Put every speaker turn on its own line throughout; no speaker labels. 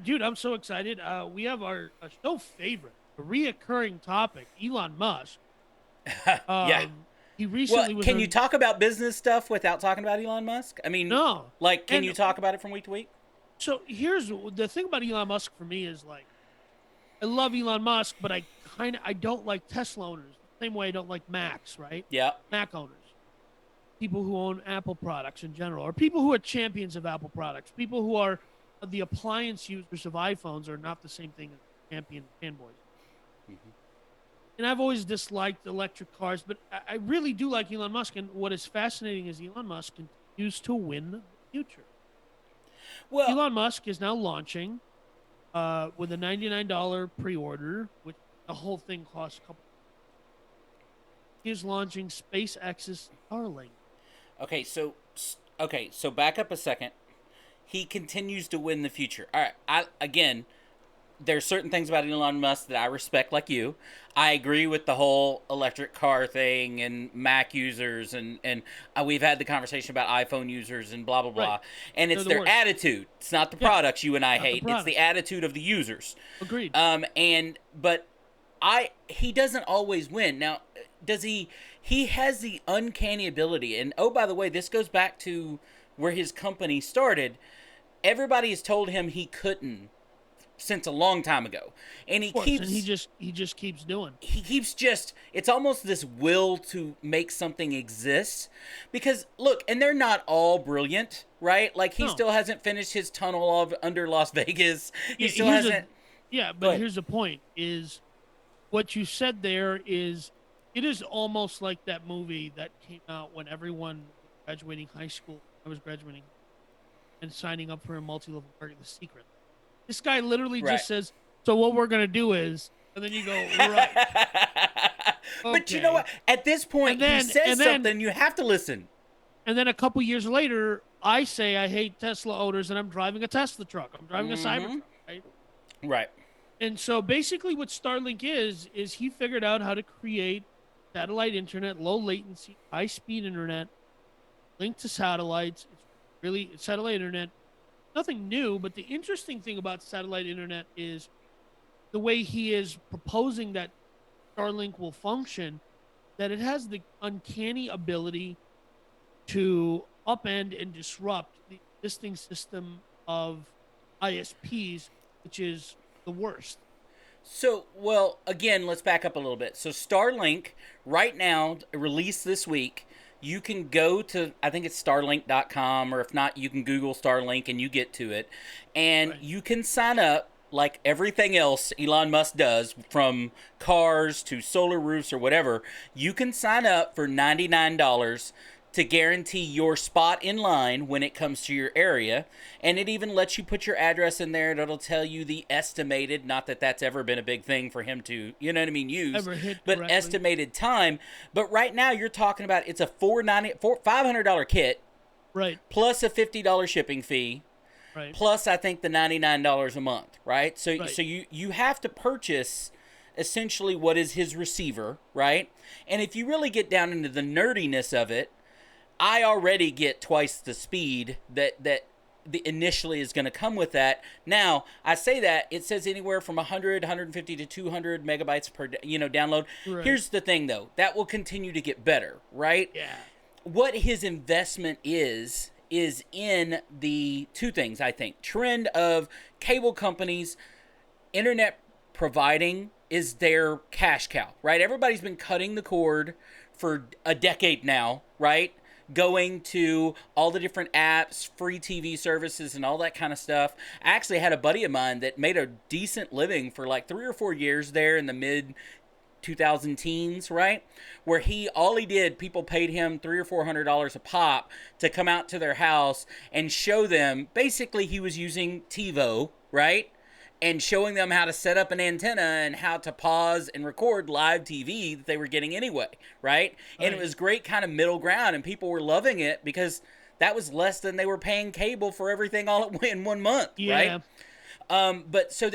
dude, I'm so excited. We have our a show favorite, a reoccurring topic, Elon Musk.
Yeah.
Um, he
Well,
recently was
can you
on.
talk about business stuff without talking about Elon Musk? I mean,
No,
like, can
and
you talk about it from week to week?
so here's the thing about Elon Musk for me is like I love Elon Musk, but I don't like Tesla owners the same way I don't like Macs, right?
Yeah.
Mac owners, people who own Apple products in general, or people who are champions of Apple products, people who are the appliance users of iPhones are not the same thing as champion fanboys.
Hmm.
And I've always disliked electric cars, but I really do like Elon Musk. And what is fascinating is Elon Musk continues to win the future.
Well,
Elon Musk is now launching with a $99 pre-order, which the whole thing costs a couple. He is launching SpaceX's Starlink.
okay, so back up a second. He continues to win the future. All right, again, there's certain things about Elon Musk that I respect, like you. I agree with the whole electric car thing and Mac users, and we've had the conversation about iPhone users and blah blah
Right.
blah. And
They're
it's
the
their
worst.
attitude. It's not the
Yeah,
products you and I
not the
hate. It's the
product.
attitude of the users.
Agreed.
And but he doesn't always win. Now, does he? He has the uncanny ability. And oh, by the way, this goes back to where his company started. Everybody has told him he couldn't since a long time ago, and
Of course. And he just keeps doing.
he keeps just it's almost this will to make something exist. Because look, and they're not all brilliant, right? Like, he
No.
still hasn't finished his tunnel of under Las Vegas. He
Yeah,
still
here's a
hasn't.
yeah,
Go
but
ahead.
here's the point is what you said there is it is almost like that movie that came out when everyone was graduating high school. I was graduating and signing up for a multi-level marketing, The Secret. This guy literally
Right.
just says, "So what we're gonna do is," and then you go, "Right,
But you know
okay,"
what, at this
and
point he
then
says
and then
something, you have to listen.
and then a couple years later, I say I hate Tesla owners, and I'm driving a Tesla truck. I'm driving a
Mm-hmm.
Cybertruck, right?
Right.
And so basically, what Starlink is he figured out how to create satellite internet, low latency, high speed internet linked to satellites. It's really satellite internet. Nothing new, but the interesting thing about satellite internet is the way he is proposing that Starlink will function. That it has the uncanny ability to upend and disrupt the existing system of ISPs, which is the worst.
So, well, again, let's back up a little bit. So, Starlink, right now, released this week, you can go to, I think it's starlink.com, or if not, you can Google Starlink and you get to it. And
Right.
you can sign up like everything else Elon Musk does, from cars to solar roofs or whatever. You can sign up for $99 to guarantee your spot in line when it comes to your area. And it even lets you put your address in there, and it'll tell you the estimated, not that that's ever been a big thing for him to, you know what I mean, use,
Ever hit
but
correctly.
estimated time. But right now you're talking about, it's a $500 kit
Right.
plus a $50 shipping fee,
Right.
plus I think the $99 a month, right? So
Right.
so you have to purchase essentially what is his receiver, right? And if you really get down into the nerdiness of it, I already get twice the speed that the initially is going to come with that. Now, I say that it says anywhere from 100, 150 to 200 megabytes per download.
Right.
Here's the thing though, that will continue to get better, right?
Yeah.
What his investment is in the two things, I think. Trend of cable companies, internet providing is their cash cow, right? Everybody's been cutting the cord for a decade now, right? Going to all the different apps, free TV services, and all that kind of stuff. I actually had a buddy of mine that made a decent living for like 3 or 4 years there in the mid 2000 teens, right? Where all he did, people paid him $300 or $400 a pop to come out to their house and show them. Basically, he was using TiVo, right? And showing them how to set up an antenna and how to pause and record live TV that they were getting anyway, right? And it
Right.
was great kind of middle ground, and people were loving it because that was less than they were paying cable for everything all in 1 month, right?
Yeah.
But so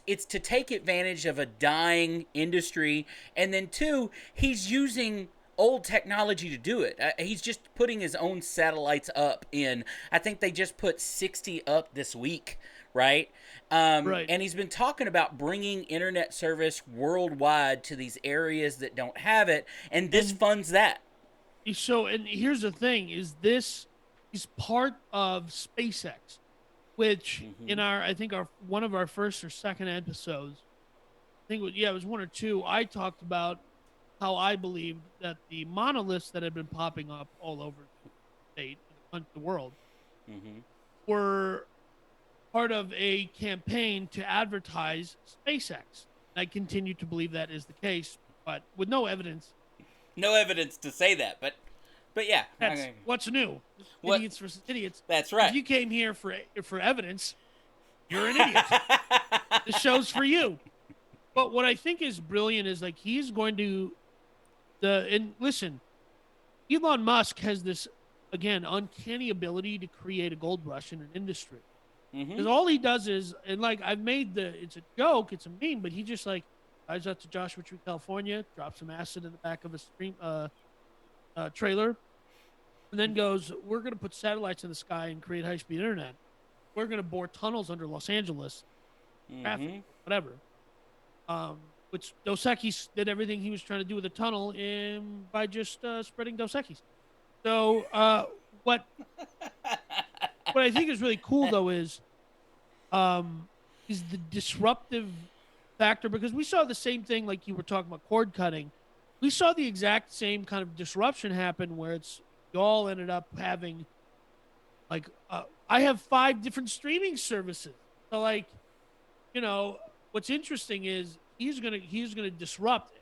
it's to take advantage of a dying industry, and then two, he's using old technology to do it. He's just putting his own satellites up in. I think they just put 60 up this week, right?
Right.
And he's been talking about bringing internet service worldwide to these areas that don't have it, and this
And
funds that.
so, and here's the thing: is this is part of SpaceX, which in
Mm-hmm.
our, I think our one of our first or second episodes, I think it was, yeah, it was one or two. I talked about how I believed that the monoliths that had been popping up all over the state, the world,
Mm-hmm.
were part of a campaign to advertise SpaceX. And I continue to believe that is the case, but with no evidence.
No evidence to say that, but yeah,
That's what's new.
what?
Idiots versus idiots.
That's
If
right.
you came here for evidence, you're an idiot. The show's for you. But what I think is brilliant is like he's going to and listen, Elon Musk has this again uncanny ability to create a gold rush in an industry.
Mm-hmm.
Because all he does is, and like I've made it's a joke, it's a meme, but he just like drives out to Joshua Tree, California, drops some acid in the back of a stream trailer, and then goes, "We're going to put satellites in the sky and create high speed internet. We're going to bore tunnels under Los Angeles, traffic,
Mm-hmm.
whatever." Which Dos Equis did everything he was trying to do with the tunnel in by just spreading Dos Equis. So what I think is really cool though is the disruptive factor, because we saw the same thing like you were talking about cord cutting. We saw the exact same kind of disruption happen where you all ended up having like I have 5 different streaming services. So like, you know, what's interesting is he's gonna disrupt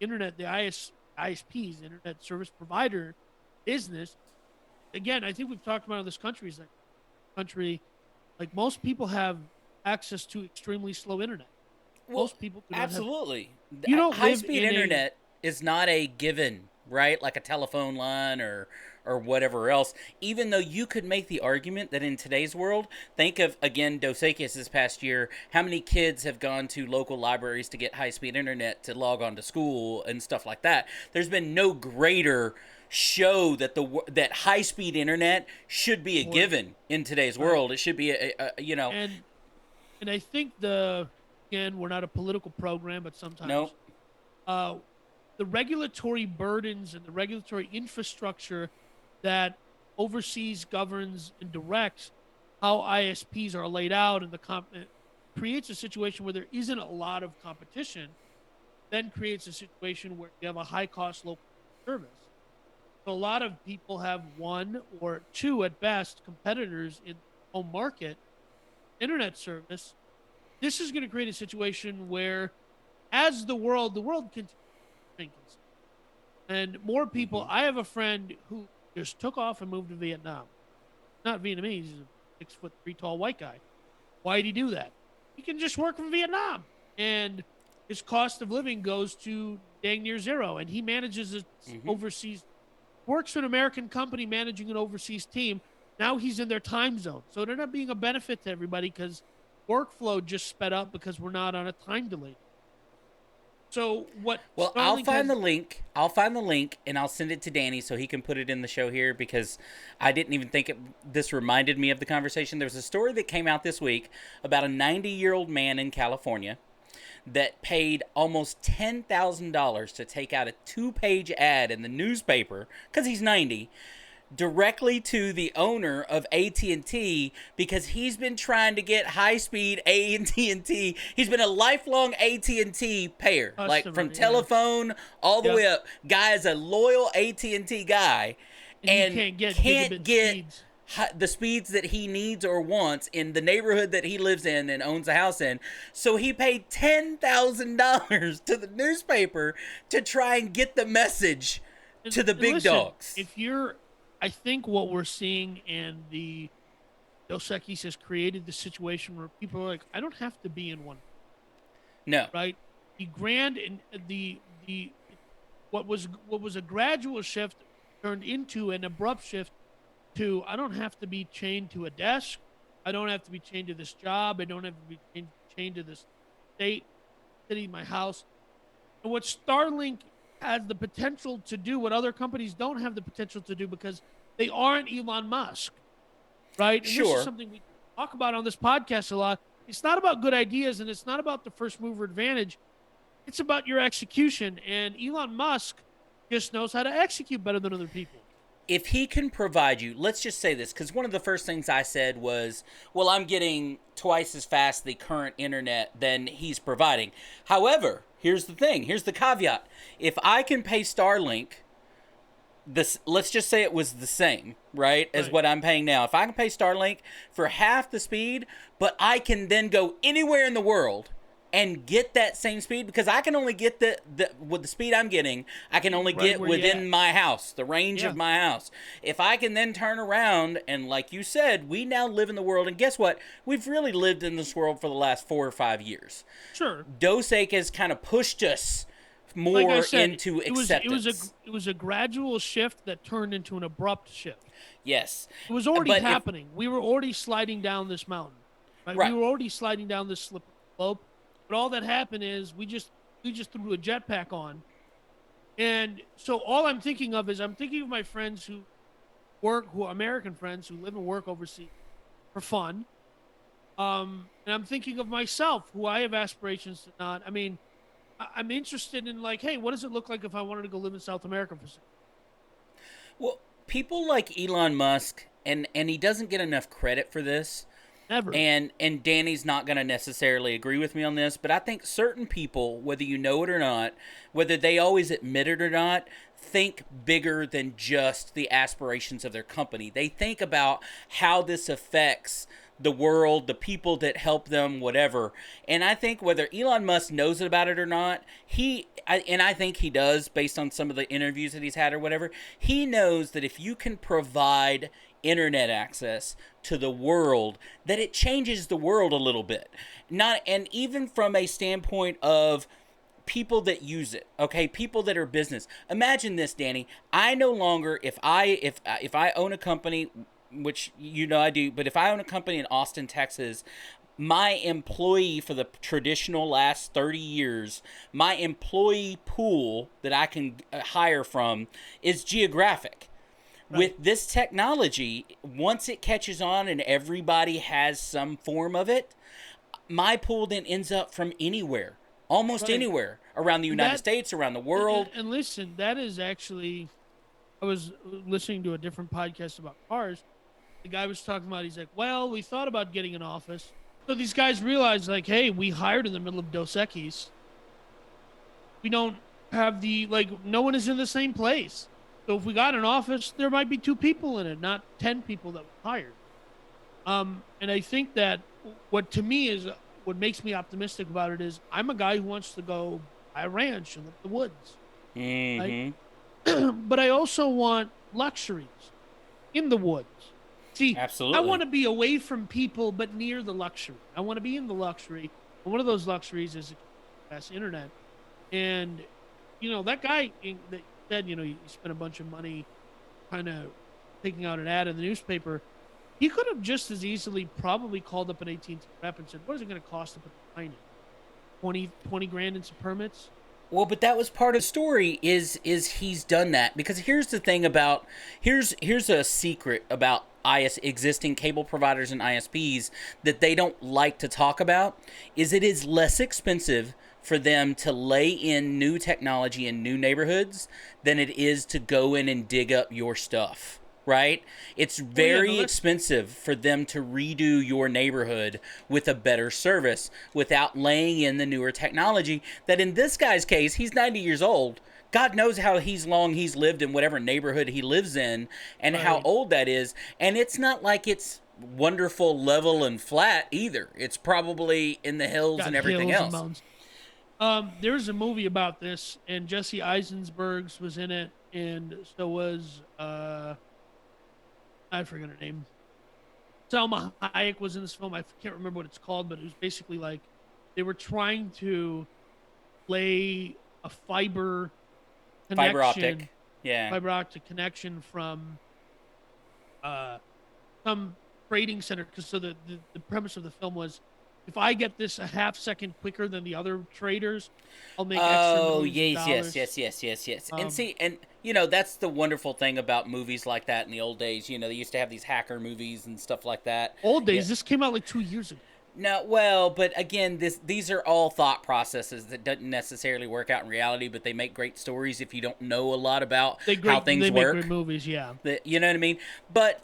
internet, the ISPs, internet service provider business. Again, I think we've talked about in this country is like country, like most people have access to extremely slow internet.
Well,
Most people do not have.
absolutely.
You don't
High
live
speed
in a
internet is not a given, right? Like a telephone line or whatever else. Even though you could make the argument that in today's world, think of again Dos Equis this past year, how many kids have gone to local libraries to get high speed internet to log on to school and stuff like that. There's been no greater show that that high speed internet should be a
important,
given in today's
right?
world. It should be
And I think the again we're not a political program, but
no.
sometimes uh, the regulatory burdens and the regulatory infrastructure that oversees, governs, and directs how ISPs are laid out, and it creates a situation where there isn't a lot of competition. Then creates a situation where you have a high cost local service. So a lot of people have one or two at best competitors in the home market internet service. This is going to create a situation where, as the world continues to shrink, and more people.
Mm-hmm.
I have a friend who just took off and moved to Vietnam. Not Vietnamese. He's a 6'3" tall white guy. Why did he do that? He can just work from Vietnam, and his cost of living goes to dang near zero. And he manages a
Mm-hmm.
overseas, works for an American company managing an overseas team. Now he's in their time zone, so it ended up being a benefit to everybody because workflow just sped up because we're not on a time delay. So what
Well,
Starlink has,
I'll find the link and I'll send it to Danny so he can put it in the show here because I didn't even think this reminded me of the conversation. There was a story that came out this week about a 90-year-old man in California that paid almost $10,000 to take out a 2-page ad in the newspaper because he's 90 directly to the owner of AT&T because he's been trying to get high-speed AT&T. He's been a lifelong AT&T payer, like
customer,
from
yeah,
telephone all the
yep,
way up. Guy is a loyal AT&T guy
and he
and
can't get
can't
gigabit
get
speeds.
the speeds that he needs or wants in the neighborhood that he lives in and owns a house in. So he paid $10,000 to the newspaper to try and get the message to the
And
big
listen,
dogs.
if you're, I think what we're seeing and the Dos Equis has created the situation where people are like, I don't have to be in one,
No.
right? The grand and the what was a gradual shift turned into an abrupt shift to I don't have to be chained to a desk. I don't have to be chained to this job. I don't have to be chained to this state, city, my house. And what Starlink has the potential to do, what other companies don't have the potential to do because they aren't Elon Musk, right? And this is
Sure.
something we talk about on this podcast a lot. It's not about good ideas and it's not about the first mover advantage. It's about your execution. And Elon Musk just knows how to execute better than other people.
If he can provide you, let's just say this, because one of the first things I said was, well, I'm getting twice as fast the current internet than he's providing. However, here's the thing, here's the caveat. If I can pay Starlink, this, let's just say it was the same, right, as what I'm paying now. If I can pay Starlink for half the speed, but I can then go anywhere in the world and get that same speed, because I can only get with the speed I'm getting, I can only get within my house, the range of my house. If I can then turn around and, like you said, we now live in the world, and guess what? We've really lived in this world for the last 4 or 5 years.
Sure.
Dosek has kind of pushed us more into acceptance.
It was a gradual shift that turned into an abrupt shift.
Yes.
It was already happening. We were already sliding down this mountain. Right? We were already sliding down this slippery slope. But all that happened is we just threw a jetpack on. And so all I'm thinking of is I'm thinking of my friends who are American friends who live and work overseas for fun. And I'm thinking of myself, who I have aspirations to not. I mean, I'm interested in, like, hey, what does it look like if I wanted to go live in South America for 6 months?
Well, people like Elon Musk, and he doesn't get enough credit for this.
Never.
And Danny's not going to necessarily agree with me on this, but I think certain people, whether you know it or not, whether they always admit it or not, think bigger than just the aspirations of their company. They think about how this affects the world, the people that help them, whatever. And I think whether Elon Musk knows about it or not, I think he does, based on some of the interviews that he's had or whatever, he knows that if you can provide internet access to the world, that it changes the world a little bit. And even from a standpoint of people that use it, okay, people that are business. Imagine this, Danny. I no longer, if I own a company, which you know I do, but if I own a company in Austin, Texas, my employee for the traditional last 30 years, my employee pool that I can hire from is geographic. With this technology, once it catches on and everybody has some form of it, my pool then ends up from anywhere, almost anywhere around the United States, around the world.
And listen, that is actually, I was listening to a different podcast about cars. The guy was talking about, he's like, well, we thought about getting an office. So these guys realized, like, hey, we hired in the middle of Dos Equis. We don't have no one is in the same place. So if we got an office, there might be 2 people in it, not 10 people that were hired. And I think that what makes me optimistic about it is I'm a guy who wants to go buy a ranch and live in the woods.
Mm-hmm.
Right? But I also want luxuries in the woods. See,
absolutely.
I want to be away from people, but near the luxury. I want to be in the luxury. And one of those luxuries is the internet. And, that guy that said, he spent a bunch of money kind of taking out an ad in the newspaper. He could have just as easily probably called up an AT&T rep and said, what is it going to cost to put the line in? 20 grand in some permits?
Well, but that was part of the story is he's done that. Because here's the thing about, here's a secret about existing cable providers and ISPs that they don't like to talk about, is it is less expensive for them to lay in new technology in new neighborhoods than it is to go in and dig up your stuff, right? It's very expensive for them to redo your neighborhood with a better service without laying in the newer technology that, in this guy's case, he's 90 years old. God knows how long he's lived in whatever neighborhood he lives in and how old that is. And it's not like it's wonderful, level, and flat either. It's probably in the hills and everything else.
There's a movie about this, and Jesse Eisenberg's was in it, and so was I forget her name. Salma Hayek was in this film. I can't remember what it's called, but it was basically like they were trying to lay a fiber
optic
connection from some trading center. Because so the premise of the film was if I get this a half second quicker than the other traders, I'll make extra
Oh,
millions of
yes, yes,
dollars.
yes, yes, yes, yes. And
Um,
see, and that's the wonderful thing about movies like that in the old days. They used to have these hacker movies and stuff like that.
Old
Yeah.
days. This came out like 2 years ago.
No, well, but again, these are all thought processes that doesn't necessarily work out in reality, but they make great stories if you don't know a lot about how things
They make great
work.
movies. Yeah.
You know what I mean? But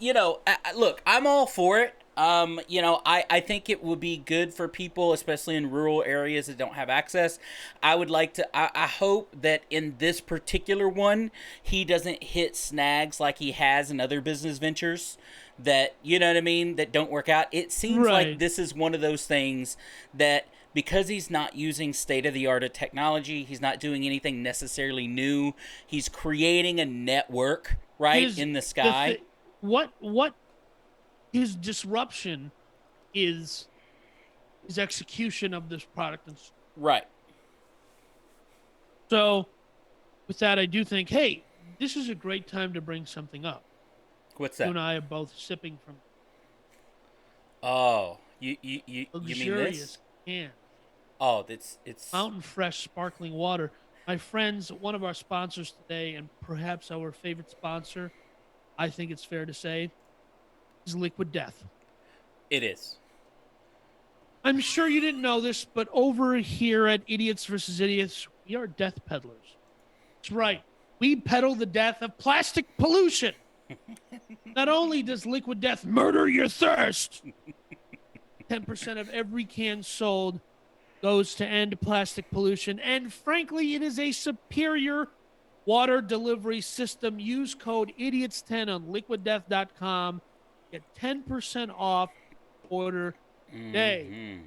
look, I'm all for it. I think it would be good for people, especially in rural areas that don't have access. I would like to. I hope that in this particular one, he doesn't hit snags like he has in other business ventures. That you know what I mean? That don't work out. It seems like
Right.
this is one of those things that because he's not using state of the art technology, he's not doing anything necessarily new. He's creating a network right
His
in the
the
sky.
th- what his disruption is his execution of this product. And
Right.
so, with that, I do think, hey, this is a great time to bring something up.
What's
You
that?
and I are both sipping from
Oh, you mean this?
luxurious can,
Oh, it's
mountain fresh, sparkling water. My friends, one of our sponsors today, and perhaps our favorite sponsor, I think it's fair to say, is Liquid Death.
it is.
I'm sure you didn't know this, but over here at Idiots versus Idiots, we are death peddlers. That's right. We peddle the death of plastic pollution. Not only does Liquid Death murder your thirst, 10% of every can sold goes to end plastic pollution. And frankly, it is a superior water delivery system. Use code IDIOTS10 on liquiddeath.com. Get 10% off order today.
Mm-hmm.